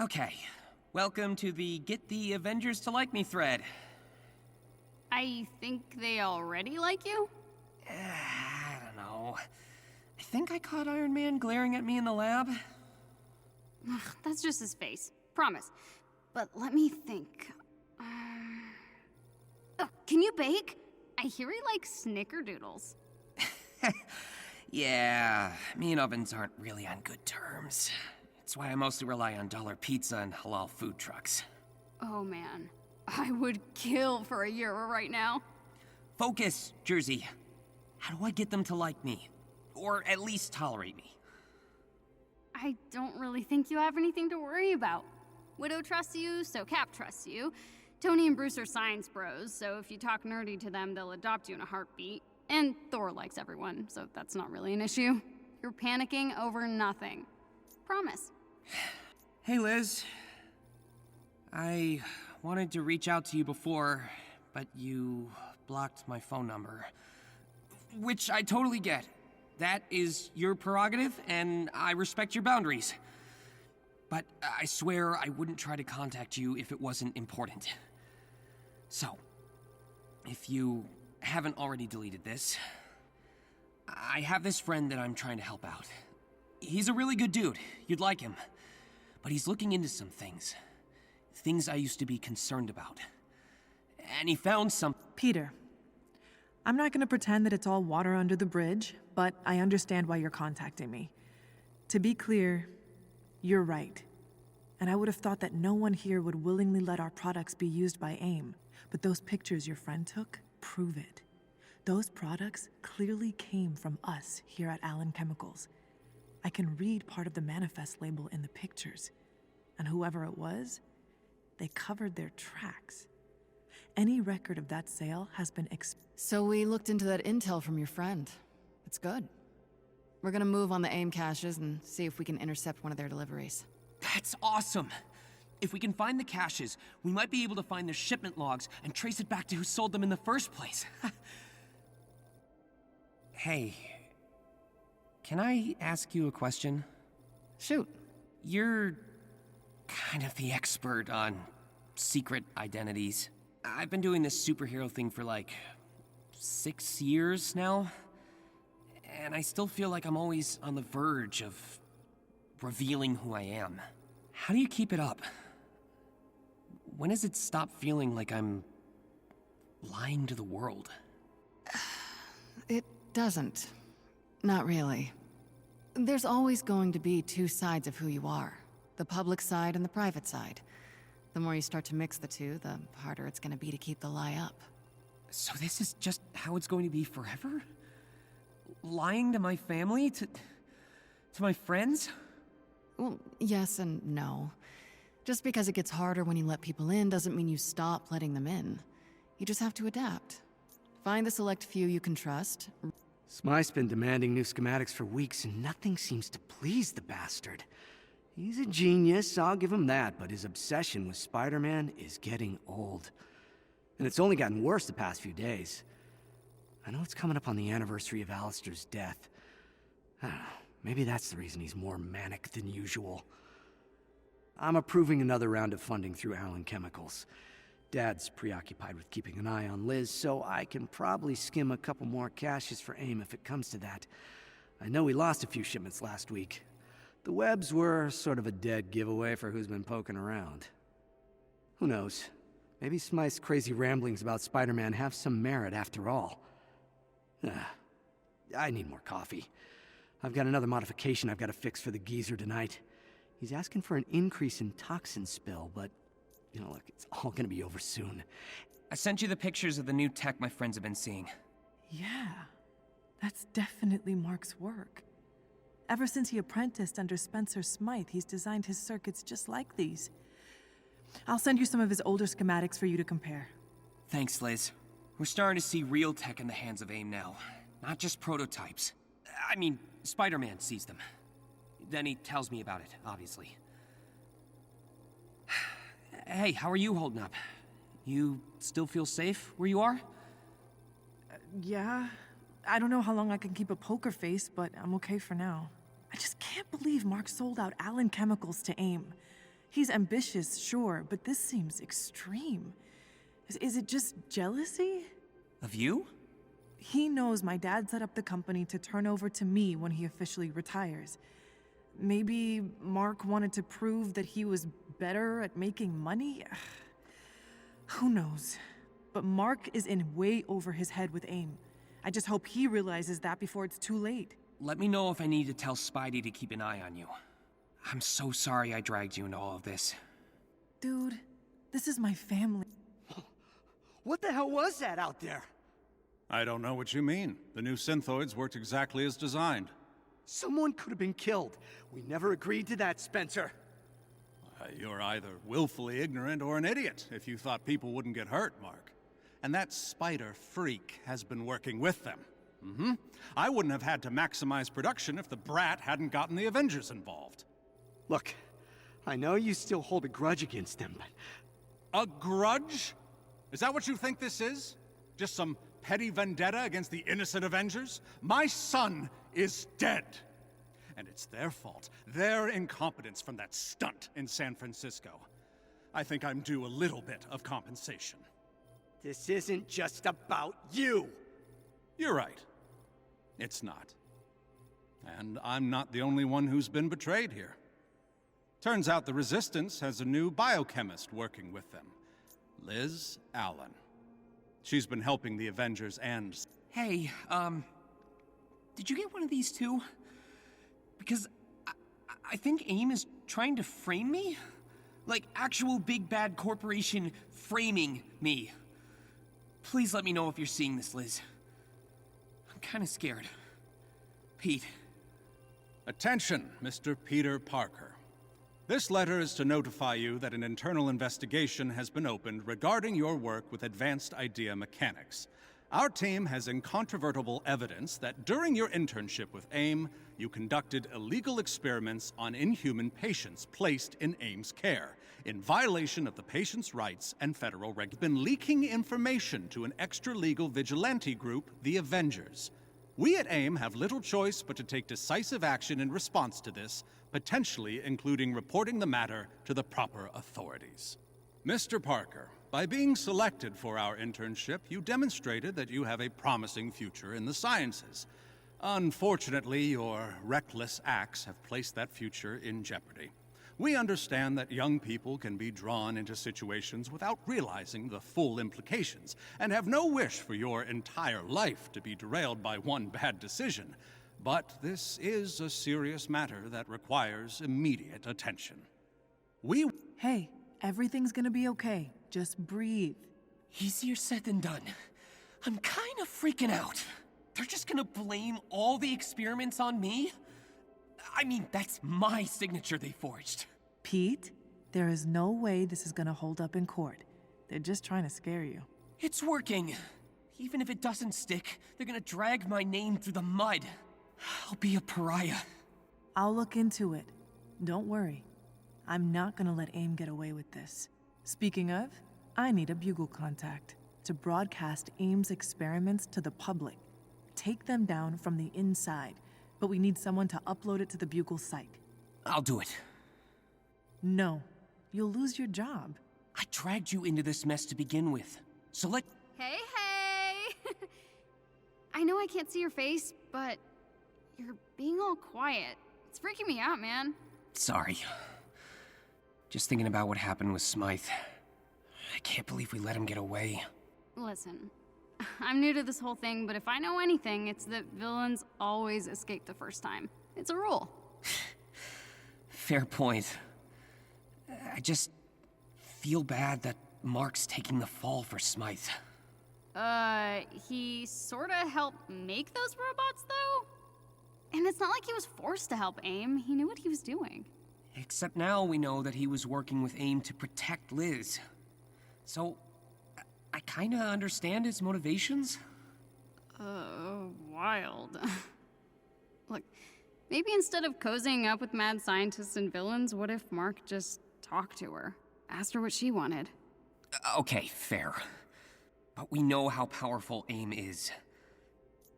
Okay, welcome to the Get the Avengers to Like Me thread. I think they already like you? I don't know. I think I caught Iron Man glaring at me in the lab. Ugh, that's just his face. Promise. But let me think. Oh, can you bake? I hear he likes snickerdoodles. Yeah, me and ovens aren't really on good terms. That's why I mostly rely on dollar pizza and halal food trucks. Oh man, I would kill for a Euro right now. Focus, Jersey. How do I get them to like me? Or at least tolerate me? I don't really think you have anything to worry about. Widow trusts you, so Cap trusts you. Tony and Bruce are science bros, so if you talk nerdy to them, they'll adopt you in a heartbeat. And Thor likes everyone, so that's not really an issue. You're panicking over nothing. Promise. Hey, Liz. I wanted to reach out to you before, but you blocked my phone number. Which I totally get. That is your prerogative, and I respect your boundaries. But I swear I wouldn't try to contact you if it wasn't important. So, if you haven't already deleted this, I have this friend that I'm trying to help out. He's a really good dude. You'd like him. But he's looking into some things. Things I used to be concerned about. And he found some... Peter, I'm not gonna pretend that it's all water under the bridge, but I understand why you're contacting me. To be clear, you're right. And I would have thought that no one here would willingly let our products be used by AIM. But those pictures your friend took prove it. Those products clearly came from us here at Allen Chemicals. I can read part of the manifest label in the pictures. And whoever it was, they covered their tracks. Any record of that sale has been So we looked into that intel from your friend. It's good. We're gonna move on the AIM caches and see if we can intercept one of their deliveries. That's awesome! If we can find the caches, we might be able to find their shipment logs and trace it back to who sold them in the first place. Hey, can I ask you a question? Shoot. You're kind of the expert on secret identities. I've been doing this superhero thing for like 6 years now, and I still feel like I'm always on the verge of revealing who I am. How do you keep it up? When does it stop feeling like I'm lying to the world? It doesn't. Not really. There's always going to be two sides of who you are. The public side and the private side. The more you start to mix the two, the harder it's gonna be to keep the lie up. So this is just how it's going to be forever? Lying to my family? To my friends? Well, yes and no. Just because it gets harder when you let people in doesn't mean you stop letting them in. You just have to adapt. Find the select few you can trust. Smythe's been demanding new schematics for weeks, and nothing seems to please the bastard. He's a genius, I'll give him that, but his obsession with Spider-Man is getting old. And it's only gotten worse the past few days. I know it's coming up on the anniversary of Alistair's death. I don't know, maybe that's the reason he's more manic than usual. I'm approving another round of funding through Allen Chemicals. Dad's preoccupied with keeping an eye on Liz, so I can probably skim a couple more caches for AIM if it comes to that. I know we lost a few shipments last week. The webs were sort of a dead giveaway for who's been poking around. Who knows? Maybe Smythe's crazy ramblings about Spider-Man have some merit after all. I need more coffee. I've got another modification I've got to fix for the geezer tonight. He's asking for an increase in toxin spill, but, you know, look, it's all gonna be over soon. I sent you the pictures of the new tech my friends have been seeing. Yeah, that's definitely Mark's work. Ever since he apprenticed under Spencer Smythe, he's designed his circuits just like these. I'll send you some of his older schematics for you to compare. Thanks, Liz. We're starting to see real tech in the hands of AIM now. Not just prototypes. I mean, Spider-Man sees them. Then he tells me about it, obviously. Hey, how are you holding up? You still feel safe where you are? Yeah, I don't know how long I can keep a poker face, but I'm okay for now. I just can't believe Mark sold out Allen Chemicals to AIM. He's ambitious, sure, but this seems extreme. Is it just jealousy? Of you? He knows my dad set up the company to turn over to me when he officially retires. Maybe Mark wanted to prove that he was better at making money? Who knows? But Mark is in way over his head with AIM. I just hope he realizes that before it's too late. Let me know if I need to tell Spidey to keep an eye on you. I'm so sorry I dragged you into all of this. Dude, this is my family. What the hell was that out there? I don't know what you mean. The new synthoids worked exactly as designed. Someone could have been killed. We never agreed to that, Spencer. You're either willfully ignorant or an idiot if you thought people wouldn't get hurt, Mark. And that spider freak has been working with them. I wouldn't have had to maximize production if the brat hadn't gotten the Avengers involved. Look, I know you still hold a grudge against them, but... A grudge? Is that what you think this is? Just some petty vendetta against the innocent Avengers? My son is dead. And it's their fault, their incompetence from that stunt in San Francisco. I think I'm due a little bit of compensation. This isn't just about you! You're right. It's not. And I'm not the only one who's been betrayed here. Turns out the Resistance has a new biochemist working with them, Liz Allen. She's been helping the Avengers and... Hey, did you get one of these too? Because I think AIM is trying to frame me? Like actual big bad corporation framing me. Please let me know if you're seeing this, Liz. I'm kinda scared. Pete. Attention, Mr. Peter Parker. This letter is to notify you that an internal investigation has been opened regarding your work with advanced idea mechanics. Our team has incontrovertible evidence that during your internship with AIM, you conducted illegal experiments on inhuman patients placed in AIM's care, in violation of the patient's rights and federal regulations. Been leaking information to an extra-legal vigilante group, the Avengers. We at AIM have little choice but to take decisive action in response to this, potentially including reporting the matter to the proper authorities. Mr. Parker, by being selected for our internship, you demonstrated that you have a promising future in the sciences. Unfortunately, your reckless acts have placed that future in jeopardy. We understand that young people can be drawn into situations without realizing the full implications, and have no wish for your entire life to be derailed by one bad decision. But this is a serious matter that requires immediate attention. Hey, everything's gonna be okay. Just breathe. Easier said than done. I'm kind of freaking out. They're just gonna blame all the experiments on me? I mean, that's my signature they forged. Pete, there is no way this is gonna hold up in court. They're just trying to scare you. It's working. Even if it doesn't stick, they're gonna drag my name through the mud. I'll be a pariah. I'll look into it. Don't worry. I'm not gonna let AIM get away with this. Speaking of, I need a Bugle contact to broadcast AIM's experiments to the public. Take them down from the inside, but we need someone to upload it to the Bugle site. I'll do it. No, you'll lose your job. I dragged you into this mess to begin with. So Hey, hey! I know I can't see your face, but you're being all quiet. It's freaking me out, man. Sorry. Just thinking about what happened with Smythe. I can't believe we let him get away. Listen, I'm new to this whole thing, but if I know anything, it's that villains always escape the first time. It's a rule. Fair point. I just feel bad that Mark's taking the fall for Smythe. He sorta helped make those robots, though? And it's not like he was forced to help AIM. He knew what he was doing. Except now we know that he was working with AIM to protect Liz. So, I kinda understand his motivations. Wild. Look, maybe instead of cozying up with mad scientists and villains, what if Mark just talked to her? Asked her what she wanted. Okay, fair. But we know how powerful AIM is.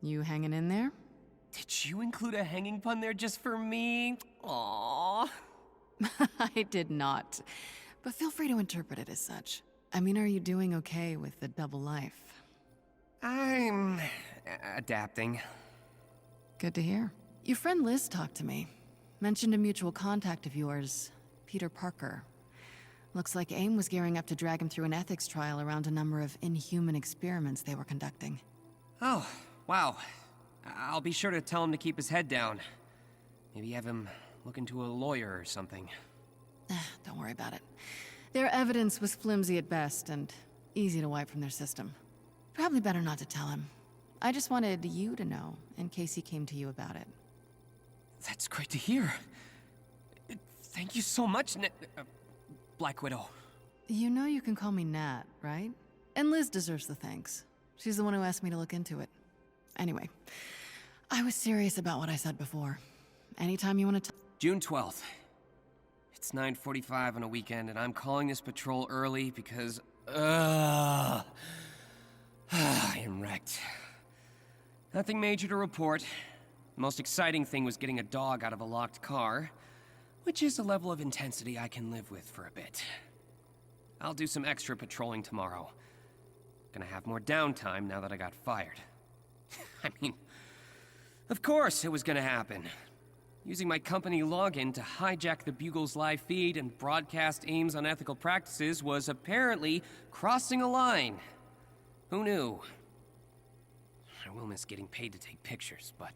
You hanging in there? Did you include a hanging pun there just for me? Aww. I did not. But feel free to interpret it as such. I mean, are you doing okay with the double life? I'm adapting. Good to hear. Your friend Liz talked to me. Mentioned a mutual contact of yours, Peter Parker. Looks like AIM was gearing up to drag him through an ethics trial around a number of inhuman experiments they were conducting. Oh, wow. I'll be sure to tell him to keep his head down. Maybe have him look into a lawyer or something. Don't worry about it. Their evidence was flimsy at best and easy to wipe from their system. Probably better not to tell him. I just wanted you to know, in case he came to you about it. That's great to hear. Thank you so much, Black Widow. You know you can call me Nat, right? And Liz deserves the thanks. She's the one who asked me to look into it. Anyway, I was serious about what I said before. Anytime you want to June 12th. It's 9:45 on a weekend, and I'm calling this patrol early because, I am wrecked. Nothing major to report. The most exciting thing was getting a dog out of a locked car, which is a level of intensity I can live with for a bit. I'll do some extra patrolling tomorrow. Gonna have more downtime now that I got fired. I mean, of course it was gonna happen. Using my company login to hijack the Bugle's live feed and broadcast AIM's unethical practices was apparently crossing a line. Who knew? I will miss getting paid to take pictures, but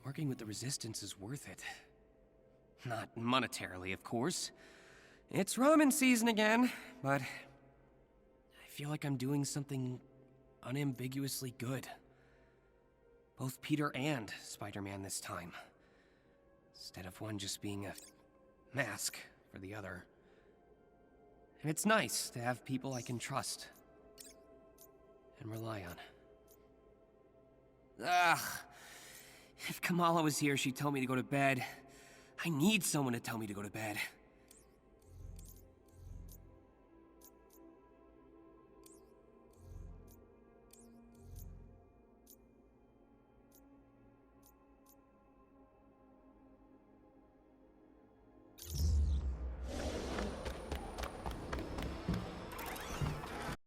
working with the Resistance is worth it. Not monetarily, of course. It's ramen season again, but I feel like I'm doing something unambiguously good. Both Peter and Spider-Man this time. Instead of one just being a mask for the other. And it's nice to have people I can trust and rely on. If Kamala was here, she'd tell me to go to bed. I need someone to tell me to go to bed.